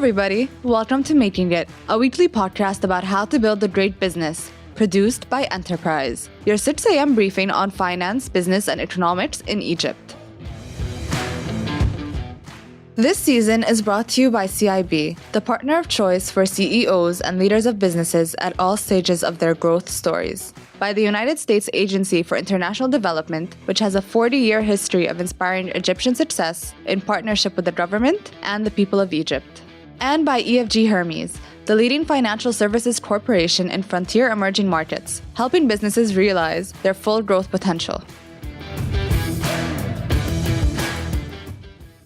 everybody. Welcome to Making It, a weekly podcast about how to build a great business, produced by Enterprise, your 6 a.m. briefing on finance, business, and economics in Egypt. This season is brought to you by CIB, the partner of choice for CEOs and leaders of businesses at all stages of their growth stories. By the United States Agency for International Development, which has a 40-year history of inspiring Egyptian success in partnership with the government and the people of Egypt. And by EFG Hermes, the leading financial services corporation in frontier emerging markets, helping businesses realize their full growth potential.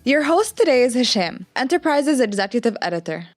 Your host today is Hisham, Enterprise's executive editor.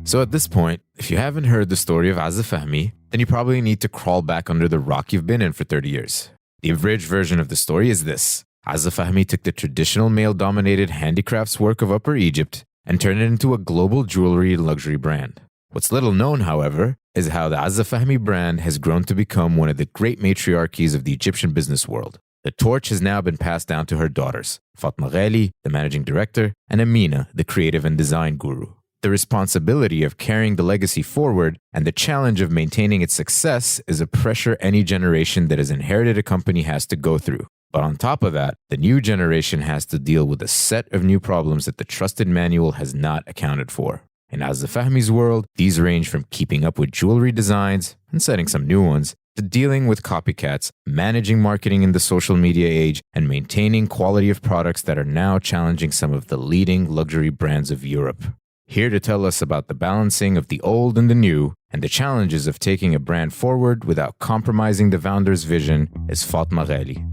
So at this point, if you haven't heard the story of Azza Fahmy, then you probably need to crawl back under the rock you've been in for 30 years. The abridged version of the story is this. Azza Fahmy took the traditional male-dominated handicrafts work of Upper Egypt and turned it into a global jewelry and luxury brand. What's little known, however, is how the Azza Fahmy brand has grown to become one of the great matriarchies of the Egyptian business world. The torch has now been passed down to her daughters, Fatma Ghali, the managing director, and Amina, the creative and design guru. The responsibility of carrying the legacy forward and the challenge of maintaining its success is a pressure any generation that has inherited a company has to go through. But on top of that, the new generation has to deal with a set of new problems that the trusted manual has not accounted for. In Azza Fahmy's world, these range from keeping up with jewelry designs and setting some new ones, to dealing with copycats, managing marketing in the social media age, and maintaining quality of products that are now challenging some of the leading luxury brands of Europe. Here to tell us about the balancing of the old and the new, and the challenges of taking a brand forward without compromising the founder's vision, is Fatma Ghali.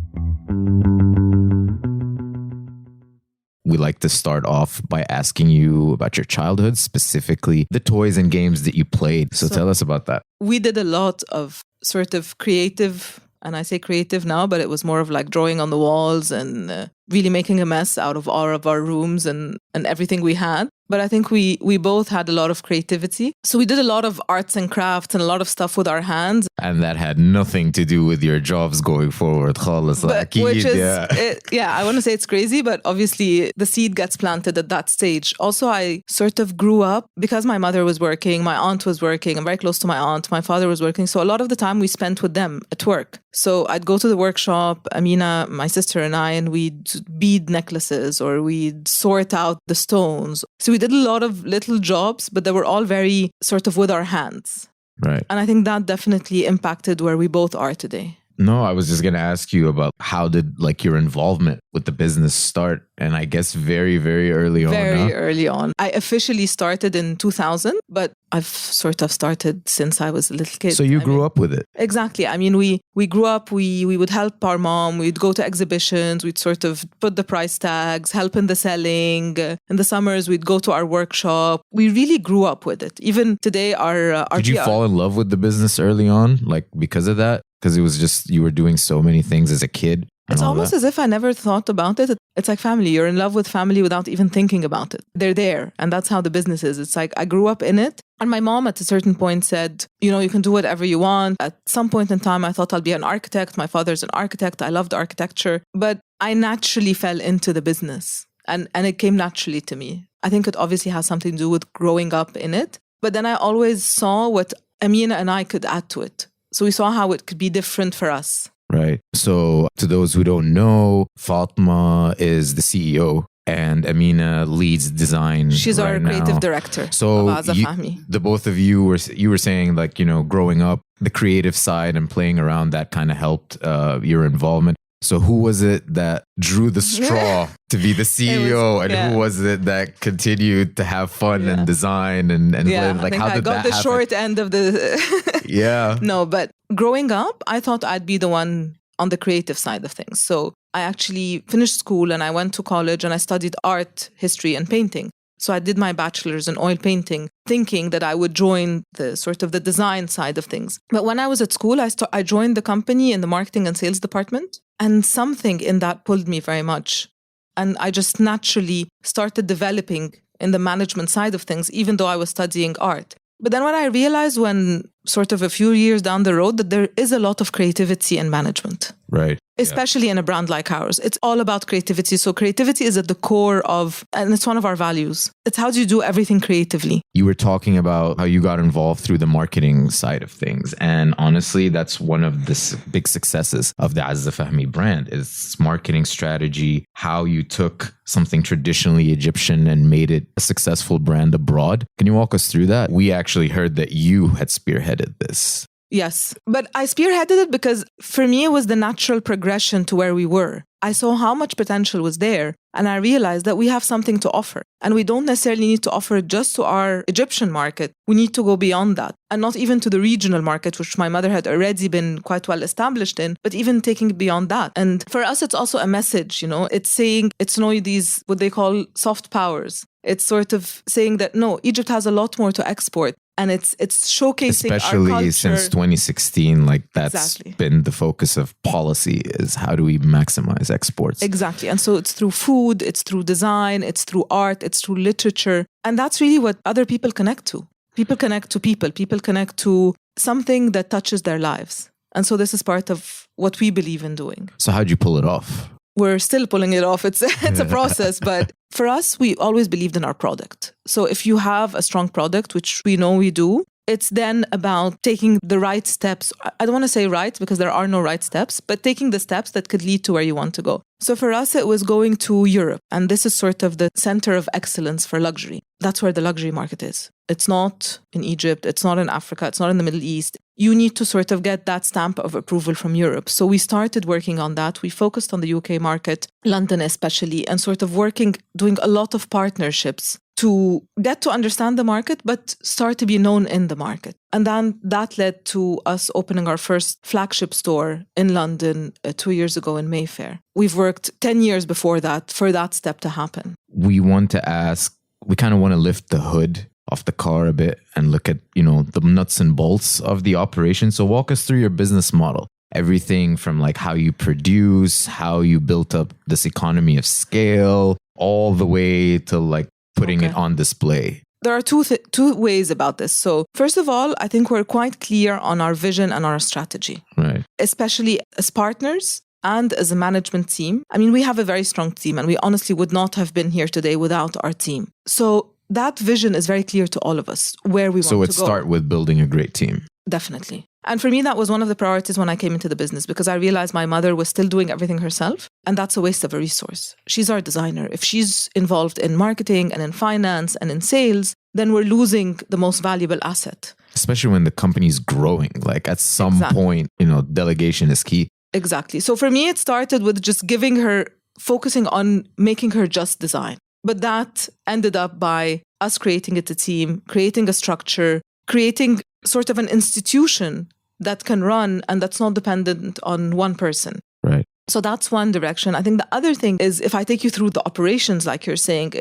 We like to start off by asking you about your childhood, specifically the toys and games that you played. So tell us about that. We did a lot of sort of creative, and I say creative now, but it was more of like drawing on the walls and really making a mess out of all of our rooms and everything we had. But I think we both had a lot of creativity. So we did a lot of arts and crafts and a lot of stuff with our hands. And that had nothing to do with your jobs going forward. I want to say it's crazy, but obviously the seed gets planted at that stage. Also, I sort of grew up because my mother was working, my aunt was working. I'm very close to my aunt. My father was working. So a lot of the time we spent with them at work. So I'd go to the workshop, Amina, my sister and I, and we'd bead necklaces or we'd sort out the stones. So we did a lot of little jobs, but they were all very sort of with our hands. Right. And I think that definitely impacted where we both are today. No, I was just going to ask you about how did your involvement with the business start? And I guess very, very early on. Very early on. I officially started in 2000, but I've sort of started since I was a little kid. So you grew up with it? Exactly. I mean, we grew up, we would help our mom, we'd go to exhibitions, we'd sort of put the price tags, help in the selling. In the summers, we'd go to our workshop. We really grew up with it. Even today, our Did you fall in love with the business early on, because of that? Because it was just, you were doing so many things as a kid. It's almost as if I never thought about it. It's like family. You're in love with family without even thinking about it. They're there. And that's how the business is. It's like I grew up in it. And my mom at a certain point said, you can do whatever you want. At some point in time, I thought I'll be an architect. My father's an architect. I loved architecture. But I naturally fell into the business. And it came naturally to me. I think it obviously has something to do with growing up in it. But then I always saw what Amina and I could add to it. So we saw how it could be different for us. Right. So to those who don't know, Fatma is the CEO and Amina leads design. She's our creative director. So of Azza Fahmy. The both of you were saying growing up, the creative side and playing around that kind of helped your involvement. So who was it that drew the straw to be the CEO who was it that continued to have fun and design and how did that happen? I got the short end of the... Yeah. No, but growing up, I thought I'd be the one on the creative side of things. So I actually finished school and I went to college and I studied art, history and painting. So I did my bachelor's in oil painting, thinking that I would join the sort of the design side of things. But when I was at school, I joined the company in the marketing and sales department. And something in that pulled me very much. And I just naturally started developing in the management side of things, even though I was studying art. But then what I realized when sort of a few years down the road, that there is a lot of creativity in management. Right. especially in a brand like ours. It's all about creativity. So creativity is at the core of, and it's one of our values. It's how do you do everything creatively. You were talking about how you got involved through the marketing side of things. And honestly, that's one of the big successes of the Azza Fahmy brand is marketing strategy, how you took something traditionally Egyptian and made it a successful brand abroad. Can you walk us through that? We actually heard that you had spearheaded this. Yes, but I spearheaded it because for me, it was the natural progression to where we were. I saw how much potential was there, and I realized that we have something to offer. And we don't necessarily need to offer it just to our Egyptian market. We need to go beyond that, and not even to the regional market, which my mother had already been quite well established in, but even taking it beyond that. And for us, it's also a message, it's saying, it's these, what they call soft powers. It's sort of saying that, no, Egypt has a lot more to export. And it's showcasing especially our culture. Since 2016, that's exactly. been the focus of policy is how do we maximize exports? Exactly. And so it's through food, it's through design, it's through art, it's through literature. And that's really what other people connect to. People connect to people. People connect to something that touches their lives. And so this is part of what we believe in doing. So how'd you pull it off? We're still pulling it off. It's a process. But for us, we always believed in our product. So if you have a strong product, which we know we do, it's then about taking the right steps. I don't want to say right because there are no right steps, but taking the steps that could lead to where you want to go. So for us, it was going to Europe. And this is sort of the center of excellence for luxury. That's where the luxury market is. It's not in Egypt. It's not in Africa. It's not in the Middle East. You need to sort of get that stamp of approval from Europe. So we started working on that. We focused on the UK market, London especially, and sort of doing a lot of partnerships to get to understand the market, but start to be known in the market. And then that led to us opening our first flagship store in London 2 years ago in Mayfair. We've worked 10 years before that for that step to happen. We want to ask, we kind of want to lift the hood off the car a bit and look at, the nuts and bolts of the operation. So walk us through your business model. Everything from how you produce, how you built up this economy of scale, all the way to putting it on display. There are two ways about this. So first of all, I think we're quite clear on our vision and our strategy, right? Especially as partners and as a management team. I mean, we have a very strong team and we honestly would not have been here today without our team. So that vision is very clear to all of us where we want to go. So let's start with building a great team. Definitely. And for me, that was one of the priorities when I came into the business because I realized my mother was still doing everything herself. And that's a waste of a resource. She's our designer. If she's involved in marketing and in finance and in sales, then we're losing the most valuable asset. Especially when the company's growing. At some point, delegation is key. Exactly. So for me, it started with just focusing on making her just design. But that ended up by us creating a team, creating a structure, creating sort of an institution that can run and that's not dependent on one person. Right. So that's one direction. I think the other thing is if I take you through the operations, like you're saying,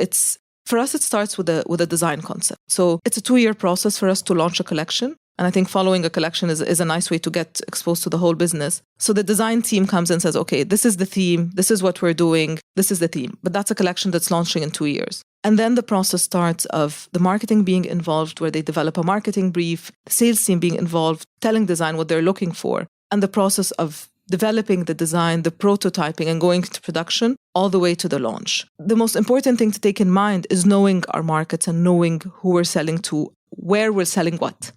for us, it starts with a design concept. So it's a 2-year process for us to launch a collection. And I think following a collection is a nice way to get exposed to the whole business. So the design team comes and says, okay, this is the theme. This is what we're doing. This is the theme. But that's a collection that's launching in 2 years. And then the process starts of the marketing being involved, where they develop a marketing brief, the sales team being involved, telling design what they're looking for, and the process of developing the design, the prototyping, and going to production all the way to the launch. The most important thing to take in mind is knowing our markets and knowing who we're selling to, where we're selling what.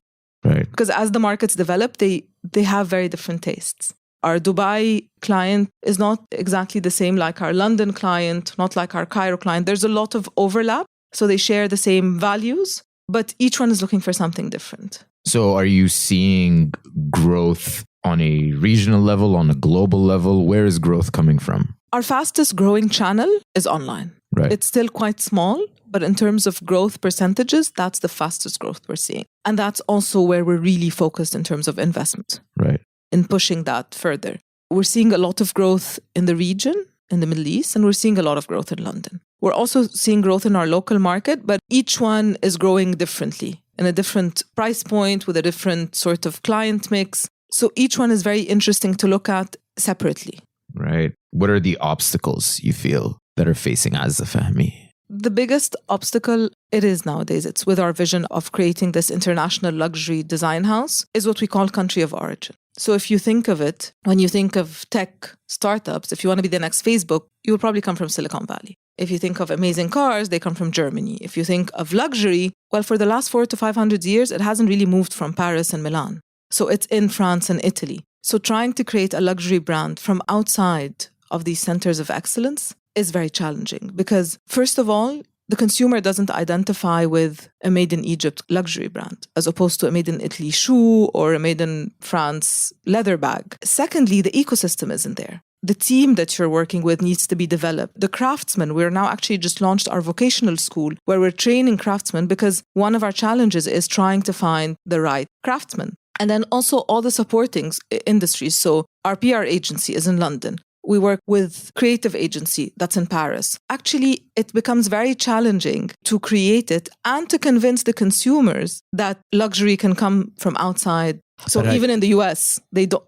Right. Because as the markets develop, they have very different tastes. Our Dubai client is not exactly the same like our London client, not like our Cairo client. There's a lot of overlap. So they share the same values, but each one is looking for something different. So are you seeing growth on a regional level, on a global level? Where is growth coming from? Our fastest growing channel is online. Right. It's still quite small, but in terms of growth percentages, that's the fastest growth we're seeing. And that's also where we're really focused in terms of investment. Right. In pushing that further. We're seeing a lot of growth in the region, in the Middle East, and we're seeing a lot of growth in London. We're also seeing growth in our local market, but each one is growing differently, in a different price point, with a different sort of client mix. So each one is very interesting to look at separately. Right. What are the obstacles you feel that are facing Azza Fahmy? The biggest obstacle it is nowadays, it's with our vision of creating this international luxury design house, is what we call country of origin. So if you think of it, when you think of tech startups, if you want to be the next Facebook, you will probably come from Silicon Valley. If you think of amazing cars, they come from Germany. If you think of luxury, well, for the last 400 to 500 years, it hasn't really moved from Paris and Milan. So it's in France and Italy. So trying to create a luxury brand from outside of these centers of excellence is very challenging because, first of all, the consumer doesn't identify with a made in Egypt luxury brand as opposed to a made in Italy shoe or a made in France leather bag. Secondly, the ecosystem isn't there. The team that you're working with needs to be developed. The craftsmen, we're now actually just launched our vocational school where we're training craftsmen because one of our challenges is trying to find the right craftsmen. And then also all the supporting industries. So our PR agency is in London. We work with creative agency that's in Paris. Actually, it becomes very challenging to create it and to convince the consumers that luxury can come from outside. So even in the US,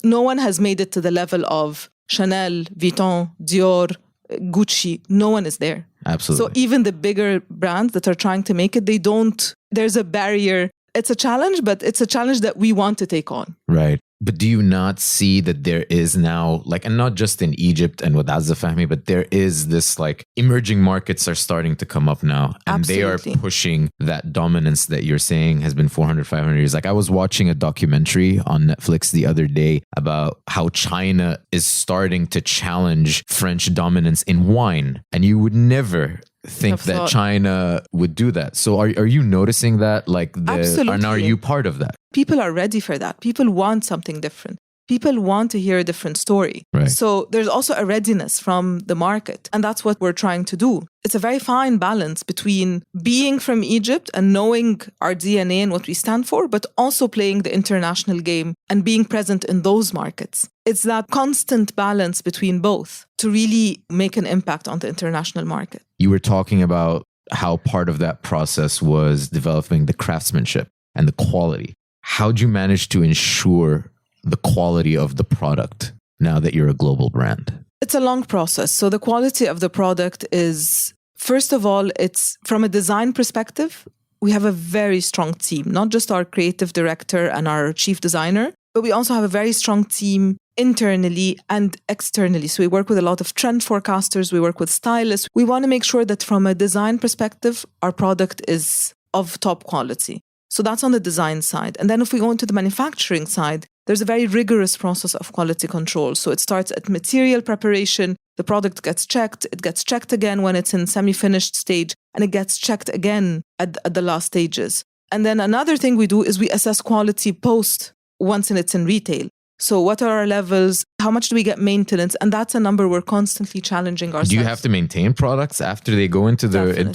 no one has made it to the level of Chanel, Vuitton, Dior, Gucci. No one is there. Absolutely. So even the bigger brands that are trying to make it, there's a barrier. It's a challenge, but it's a challenge that we want to take on. Right. But do you not see that there is now, and not just in Egypt and with Azza Fahmy, but there is this emerging markets are starting to come up now. And Absolutely. They are pushing that dominance that you're saying has been 400, 500 years. I was watching a documentary on Netflix the other day about how China is starting to challenge French dominance in wine. And you would never think that China would do that. So are you noticing that? Absolutely. And are you part of that? People are ready for that. People want something different. People want to hear a different story. Right. So there's also a readiness from the market. And that's what we're trying to do. It's a very fine balance between being from Egypt and knowing our DNA and what we stand for, but also playing the international game and being present in those markets. It's that constant balance between both to really make an impact on the international market. You were talking about how part of that process was developing the craftsmanship and the quality. How'd you manage to ensure the quality of the product now that you're a global brand? It's a long process. So the quality of the product is, first of all, it's from a design perspective, we have a very strong team, not just our creative director and our chief designer, but we also have a very strong team internally and externally. So we work with a lot of trend forecasters, we work with stylists. We want to make sure that from a design perspective, our product is of top quality. So that's on the design side. And then if we go into the manufacturing side, there's a very rigorous process of quality control. So it starts at material preparation, the product gets checked, it gets checked again when it's in semi-finished stage, and it gets checked again at the last stages. And then another thing we do is we assess quality post once it's in retail. So what are our levels? How much do we get maintenance? And that's a number we're constantly challenging ourselves. Do you have to maintain products after they go into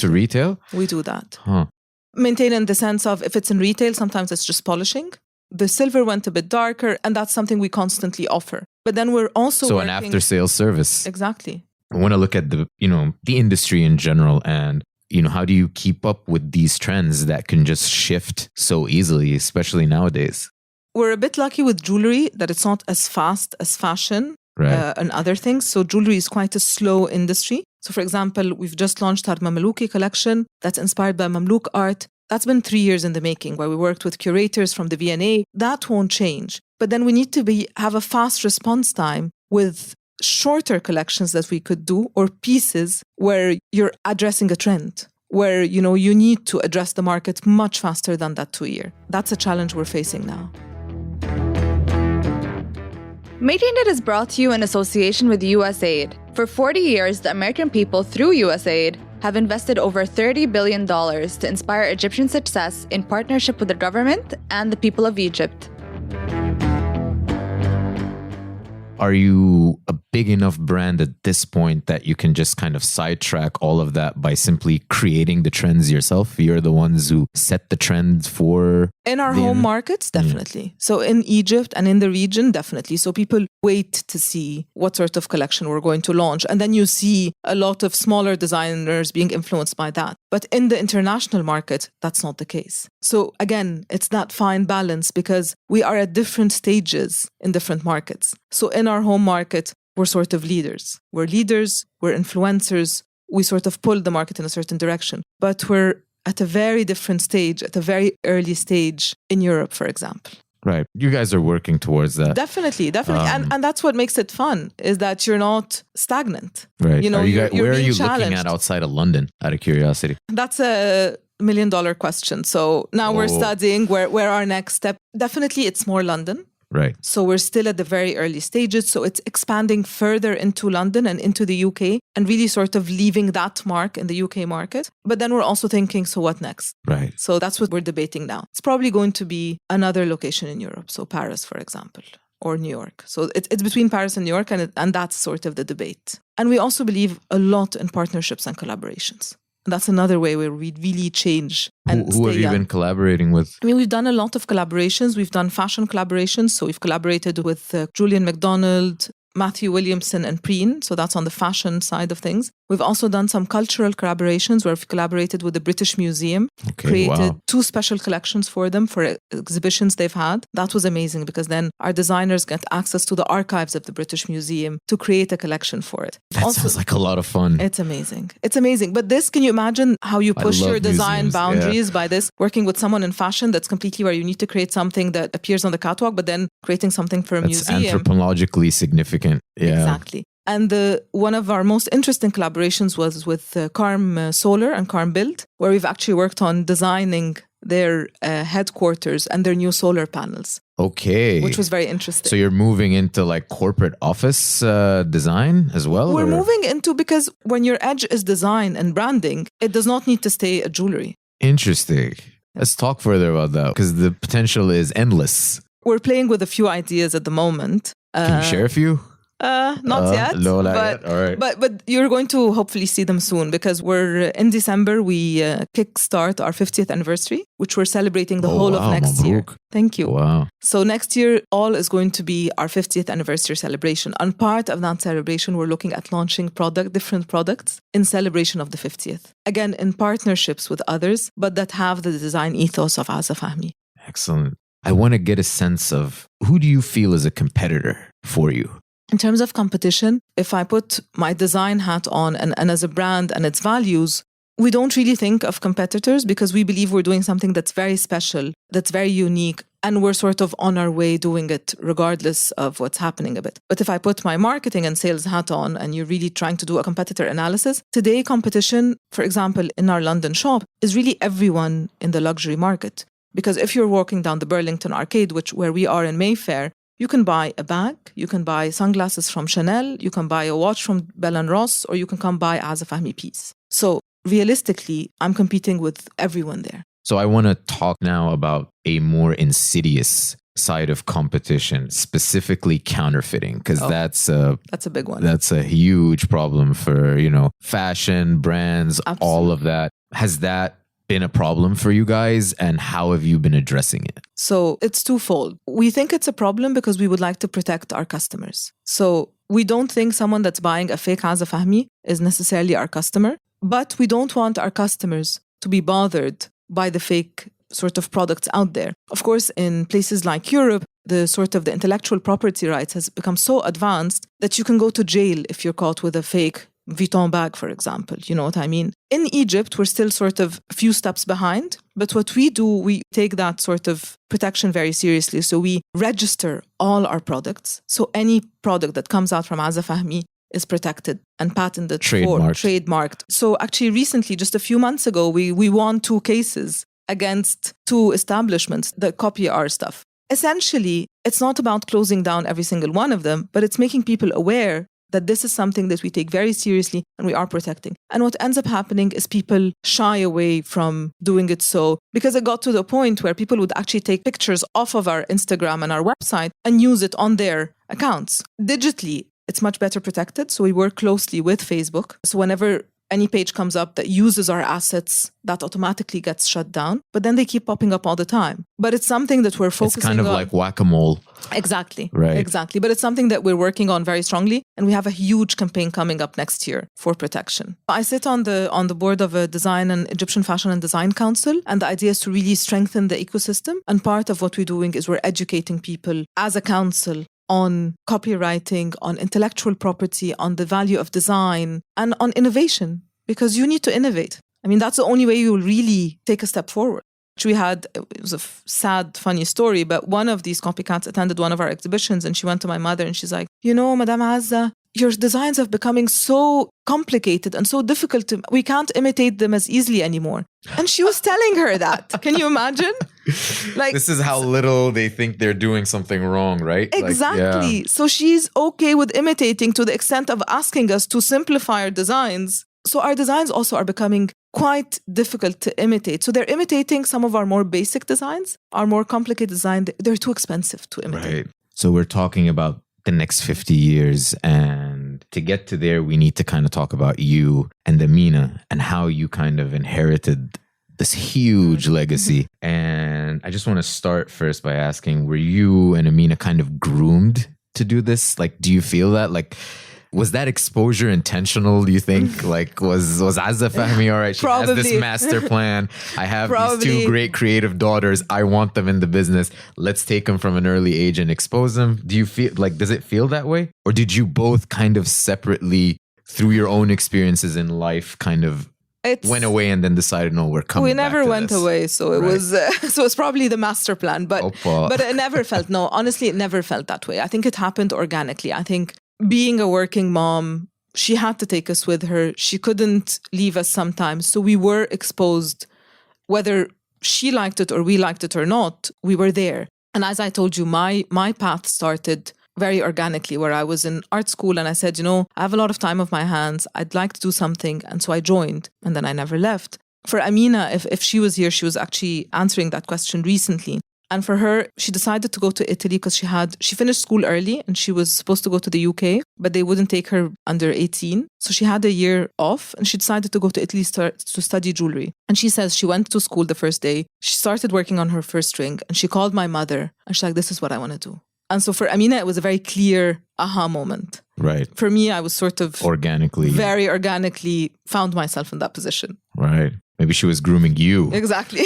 retail? We do that. Huh. Maintain in the sense of if it's in retail, sometimes it's just polishing. The silver went a bit darker, and that's something we constantly offer. But then we're also an after-sales service. Exactly. I want to look at the industry in general, and how do you keep up with these trends that can just shift so easily, especially nowadays? We're a bit lucky with jewelry that it's not as fast as fashion. Right. And other things. So jewelry is quite a slow industry. So for example, we've just launched our Mamluki collection that's inspired by Mamluk art. That's been 3 years in the making, where we worked with curators from the V&A. That won't change. But then we need to have a fast response time with shorter collections that we could do, or pieces where you're addressing a trend, where you need to address the market much faster than that 2 year. That's a challenge we're facing now. Maintained It is brought to you in association with USAID. For 40 years, the American people, through USAID, have invested over $30 billion to inspire Egyptian success in partnership with the government and the people of Egypt. Are you a big enough brand at this point that you can just kind of sidetrack all of that by simply creating the trends yourself? You're the ones who set the trend for... In our home markets, definitely. Yeah. So in Egypt and in the region, definitely. So people wait to see what sort of collection we're going to launch. And then you see a lot of smaller designers being influenced by that. But in the international market, that's not the case. So again, it's that fine balance because we are at different stages in different markets. So in our home market, we're sort of leaders. We're influencers. We sort of pull the market in a certain direction. But we're at a very different stage, at a very early stage in Europe, for example. Right. You guys are working towards that. Definitely. And that's what makes it fun, is that you're not stagnant. Right. You know, where are you challenged. looking at outside of London, out of curiosity? That's a $1 million question. So now we're studying where our next step. Definitely it's more London. Right. So we're still at the very early stages. So it's expanding further into London and into the UK and really sort of leaving that mark in the UK market. But then we're also thinking, so what next? Right. So that's what we're debating now. It's probably going to be another location in Europe. So Paris, for example, or New York. So it's between Paris and New York, and that's sort of the debate. And we also believe a lot in partnerships and collaborations. And that's another way where we really change and Who have you been collaborating with? I mean, we've done a lot of collaborations. We've done fashion collaborations. So we've collaborated with Julien, MacDonald, Mathew, Williamson, and Preen. So that's on the fashion side of things. We've also done some cultural collaborations where we've collaborated with the British Museum, created 2 special collections for them for exhibitions they've had. That was amazing because then our designers get access to the archives of the British Museum to create a collection for it. That sounds like a lot of fun. It's amazing. It's amazing. But this, can you imagine how you push your design boundaries by this? Working with someone in fashion, that's completely where you need to create something that appears on the catwalk, but then creating something for a museum. Anthropologically significant. Yeah. Exactly. And one of our most interesting collaborations was with Carm Solar and Carm Build, where we've actually worked on designing their headquarters and their new solar panels. Okay. Which was very interesting. So you're moving into like corporate office design as well? We're moving into, because when your edge is design and branding, it does not need to stay a jewelry. Interesting. Let's talk further about that because the potential is endless. We're playing with a few ideas at the moment. Can you share a few? Not yet. No, not yet. All right. But you're going to hopefully see them soon because we're in December. We kickstart our 50th anniversary, which we're celebrating the whole of next year. Thank you. Wow. So next year, all is going to be our 50th anniversary celebration. And part of that celebration, we're looking at launching different products in celebration of the 50th. Again, in partnerships with others, but that have the design ethos of Azza Fahmy. Excellent. I want to get a sense of who do you feel is a competitor for you? In terms of competition, if I put my design hat on and as a brand and its values, we don't really think of competitors because we believe we're doing something that's very special, that's very unique, and we're sort of on our way doing it regardless of what's happening a bit. But if I put my marketing and sales hat on and you're really trying to do a competitor analysis, today competition, for example, in our London shop, is really everyone in the luxury market. Because if you're walking down the Burlington Arcade, where we are in Mayfair, you can buy a bag, you can buy sunglasses from Chanel, you can buy a watch from Bell & Ross, or you can come buy Azza Fahmy piece. So realistically, I'm competing with everyone there. So I want to talk now about a more insidious side of competition, specifically counterfeiting, because that's a big one. That's a huge problem for, fashion, brands, Absolutely. All of that. Has that been a problem for you guys and how have you been addressing it? So it's twofold. We think it's a problem because we would like to protect our customers. So we don't think someone that's buying a fake Azza Fahmy is necessarily our customer, but we don't want our customers to be bothered by the fake sort of products out there. Of course, in places like Europe, the intellectual property rights has become so advanced that you can go to jail if you're caught with a fake Vuitton bag, for example. You know what I mean? In Egypt, we're still sort of a few steps behind. But what we do, we take that sort of protection very seriously. So we register all our products. So any product that comes out from Azza Fahmy is protected and patented, trademarked. So actually recently, just a few months ago, we won 2 cases against 2 establishments that copy our stuff. Essentially, it's not about closing down every single one of them, but it's making people aware that this is something that we take very seriously and we are protecting. And what ends up happening is people shy away from doing it so, because it got to the point where people would actually take pictures off of our Instagram and our website and use it on their accounts. Digitally, it's much better protected. So we work closely with Facebook. So whenever any page comes up that uses our assets, that automatically gets shut down. But then they keep popping up all the time. But it's something that we're focusing on. It's kind of like whack-a-mole. Exactly. Right. Exactly. But it's something that we're working on very strongly. And we have a huge campaign coming up next year for protection. I sit on the board of a design and Egyptian Fashion and Design Council. And the idea is to really strengthen the ecosystem. And part of what we're doing is we're educating people as a council on copywriting, on intellectual property, on the value of design, and on innovation, because you need to innovate. I mean, that's the only way you will really take a step forward. It was a sad, funny story, but one of these copycats attended one of our exhibitions and she went to my mother and she's like, Madame Azza, your designs are becoming so complicated and so difficult. We can't imitate them as easily anymore. And she was telling her that. Can you imagine? Like, this is how little they think they're doing something wrong, right? Exactly. So she's okay with imitating to the extent of asking us to simplify our designs. So our designs also are becoming quite difficult to imitate. So they're imitating some of our more basic designs. Our more complicated design, they're too expensive to imitate. Right. So we're talking about the next 50 years. And to get to there, we need to kind of talk about you and Amina and how you kind of inherited this huge legacy. And I just want to start first by asking, were you and Amina kind of groomed to do this? Like, do you feel that? Like, was that exposure intentional, do you think? Like, was Azza Fahmy, all right, she has this master plan. I have these two great creative daughters. I want them in the business. Let's take them from an early age and expose them. Do you feel like, does it feel that way? Or did you both kind of separately, through your own experiences in life, kind of went away and then decided, no, we're coming back to this? We never went away. So it was, so it's probably the master plan, but it never felt, no, honestly, it never felt that way. I think it happened organically. I think being a working mom, she had to take us with her. She couldn't leave us sometimes. So we were exposed, whether she liked it or we liked it or not, we were there. And as I told you, my path started very organically, where I was in art school and I said, I have a lot of time on my hands. I'd like to do something. And so I joined and then I never left. For Amina, if she was here, she was actually answering that question recently. And for her, she decided to go to Italy because she finished school early and she was supposed to go to the UK, but they wouldn't take her under 18. So she had a year off and she decided to go to Italy to study jewelry. And she says she went to school the first day. She started working on her first ring and she called my mother and she's like, this is what I want to do. And so for Amina, it was a very clear aha moment. Right. For me, I was sort of very organically found myself in that position. Right. Maybe she was grooming you. Exactly.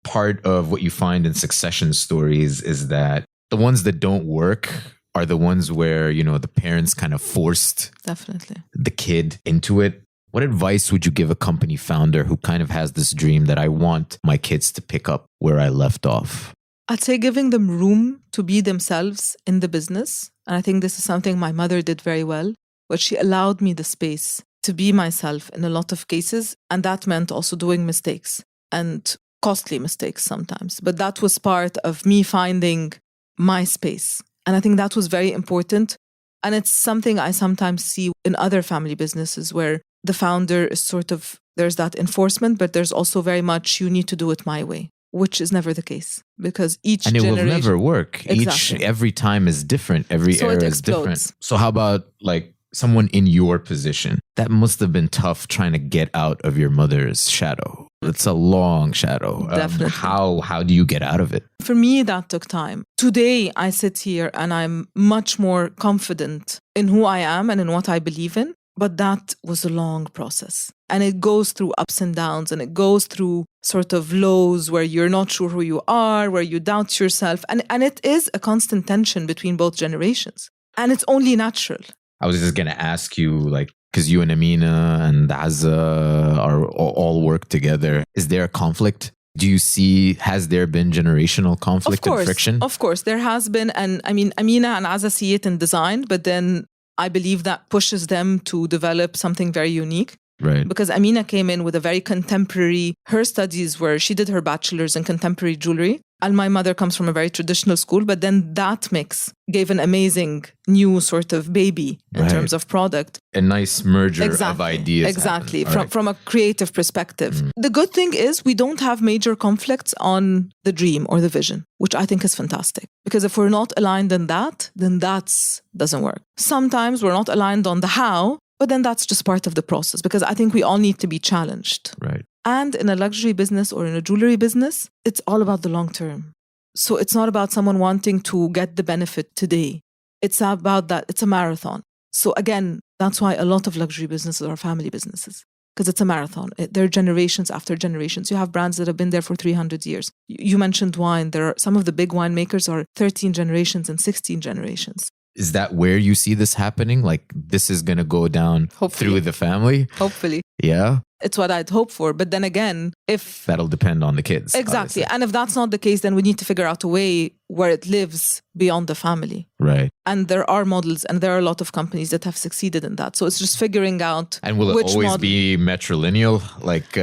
Part of what you find in succession stories is that the ones that don't work are the ones where, the parents kind of forced the kid into it. What advice would you give a company founder who kind of has this dream that I want my kids to pick up where I left off? I'd say giving them room to be themselves in the business. And I think this is something my mother did very well, where she allowed me the space to be myself in a lot of cases. And that meant also doing mistakes and costly mistakes sometimes. But that was part of me finding my space. And I think that was very important. And it's something I sometimes see in other family businesses where the founder is sort of, there's that enforcement, but there's also very much, you need to do it my way, which is never the case because each generation... And it will never work. Exactly. Every time is different. Every era is different. So how about like someone in your position? That must have been tough trying to get out of your mother's shadow. It's a long shadow. Definitely. How do you get out of it? For me, that took time. Today, I sit here and I'm much more confident in who I am and in what I believe in. But that was a long process. And it goes through ups and downs and it goes through sort of lows where you're not sure who you are, where you doubt yourself. And it is a constant tension between both generations. And it's only natural. I was just going to ask you, like, because you and Amina and Azza are all work together. Is there a conflict? Do you see, has there been generational conflict and friction? Of course, there has been. And I mean, Amina and Azza see it in design, but then I believe that pushes them to develop something very unique. Right. Because Amina came in with a very contemporary, her studies were, she did her bachelor's in contemporary jewelry. And my mother comes from a very traditional school, but then that mix gave an amazing new sort of baby in terms of product. A nice merger of ideas. Exactly. From a creative perspective. The good thing is we don't have major conflicts on the dream or the vision, which I think is fantastic. Because if we're not aligned in that, then that doesn't work. Sometimes we're not aligned on the how, but then that's just part of the process because I think we all need to be challenged. Right. And in a luxury business or in a jewelry business, it's all about the long term. So it's not about someone wanting to get the benefit today. It's about that. It's a marathon. So again, that's why a lot of luxury businesses are family businesses because it's a marathon. They're generations after generations. You have brands that have been there for 300 years. You mentioned wine. There are some of the big winemakers are 13 generations and 16 generations. Is that where you see this happening? Like this is going to go down through the family? Hopefully. Yeah. It's what I'd hope for. But then again, if... That'll depend on the kids. Exactly. Obviously. And if that's not the case, then we need to figure out a way where it lives beyond the family. Right. And there are models and there are a lot of companies that have succeeded in that. So it's just figuring out And will it always be matrilineal? Like,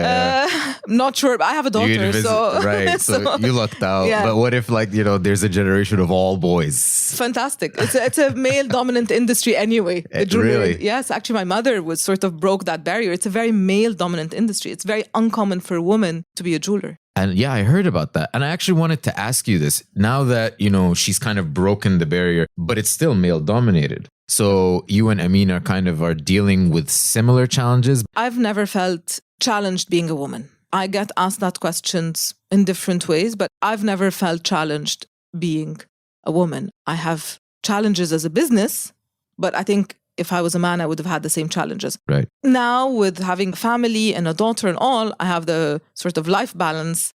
not sure. I have a daughter, so... Right, so you lucked out. Yeah. But what if, there's a generation of all boys? Fantastic. It's a male-dominant industry anyway. Really? Yes, actually my mother was sort of broke that barrier. It's a very male-dominant industry. It's very uncommon for a woman to be a jeweler. And yeah, I heard about that. And I actually wanted to ask you this. Now that, she's kind of broken the barrier, but it's still male dominated. So you and Amina are dealing with similar challenges? I've never felt challenged being a woman. I get asked that questions in different ways, but I've never felt challenged being a woman. I have challenges as a business, but I think if I was a man, I would have had the same challenges. Right. Now, with having a family and a daughter and all, I have the sort of life balance,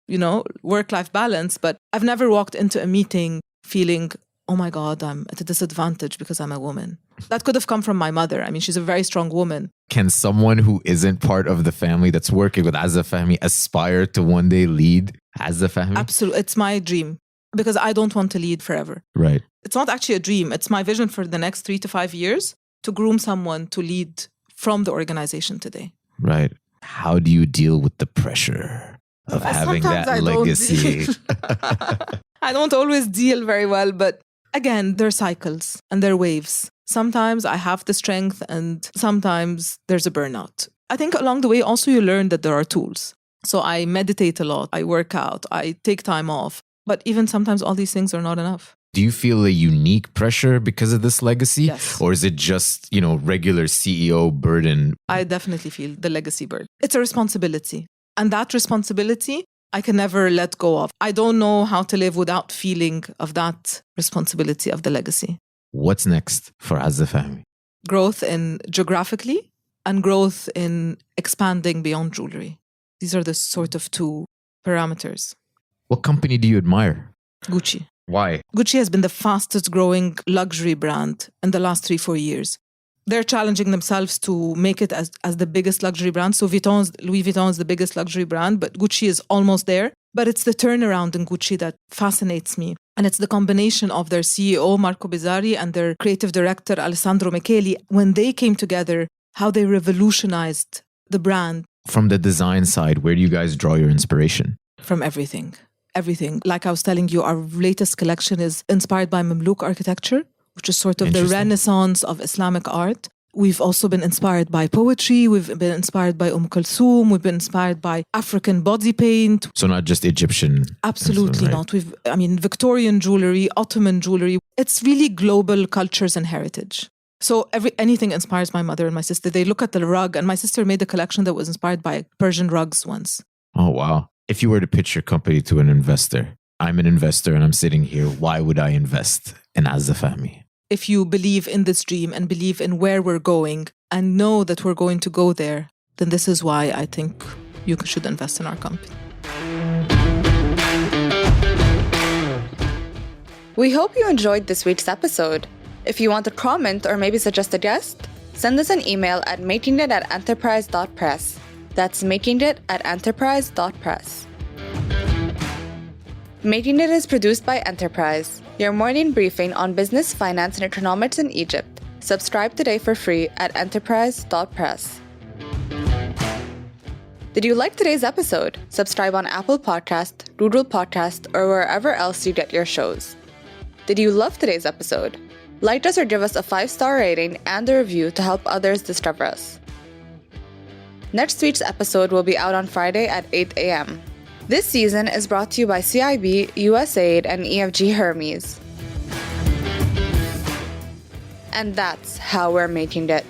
work-life balance. But I've never walked into a meeting feeling, oh my God, I'm at a disadvantage because I'm a woman. That could have come from my mother. I mean, she's a very strong woman. Can someone who isn't part of the family that's working with Azza Fahmy aspire to one day lead Azza Fahmy? Absolutely. It's my dream because I don't want to lead forever. Right. It's not actually a dream. It's my vision for the next 3 to 5 years. To groom someone to lead from the organization today. Right. How do you deal with the pressure of having that legacy? I don't always deal very well, but again, there are cycles and there are waves. Sometimes I have the strength and sometimes there's a burnout. I think along the way also you learn that there are tools. So I meditate a lot, I work out, I take time off. But even sometimes all these things are not enough. Do you feel a unique pressure because of this legacy? Yes. Or is it just, regular CEO burden? I definitely feel the legacy burden. It's a responsibility. And that responsibility, I can never let go of. I don't know how to live without feeling of that responsibility of the legacy. What's next for Azza Fahmy? Growth in geographically and growth in expanding beyond jewelry. These are the sort of 2 parameters. What company do you admire? Gucci. Why? Gucci has been the fastest growing luxury brand in the last 3-4 years. They're challenging themselves to make it as the biggest luxury brand. So Louis Vuitton is the biggest luxury brand, but Gucci is almost there. But it's the turnaround in Gucci that fascinates me. And it's the combination of their CEO, Marco Bizzarri, and their creative director, Alessandro Micheli. When they came together, how they revolutionized the brand. From the design side, where do you guys draw your inspiration? From everything. Everything. Like I was telling you, our latest collection is inspired by Mamluk architecture, which is sort of the renaissance of Islamic art. We've also been inspired by poetry. We've been inspired by Kulthum. We've been inspired by African body paint. So not just Egyptian. Absolutely not. Victorian jewelry, Ottoman jewelry. It's really global cultures and heritage. So anything inspires my mother and my sister. They look at the rug, and my sister made a collection that was inspired by Persian rugs once. Oh, wow. If you were to pitch your company to an investor, I'm an investor and I'm sitting here, why would I invest in Azza Fahmy? If you believe in this dream and believe in where we're going and know that we're going to go there, then this is why I think you should invest in our company. We hope you enjoyed this week's episode. If you want to comment or maybe suggest a guest, send us an email at makingit@enterprise.press. That's makingit@enterprise.press. Making It is produced by Enterprise, your morning briefing on business, finance, and economics in Egypt. Subscribe today for free at enterprise.press. Did you like today's episode? Subscribe on Apple Podcast, Google Podcast, or wherever else you get your shows. Did you love today's episode? Like us or give us a 5-star rating and a review to help others discover us. Next week's episode will be out on Friday at 8 a.m. This season is brought to you by CIB, USAID, and EFG Hermes. And that's how we're making it.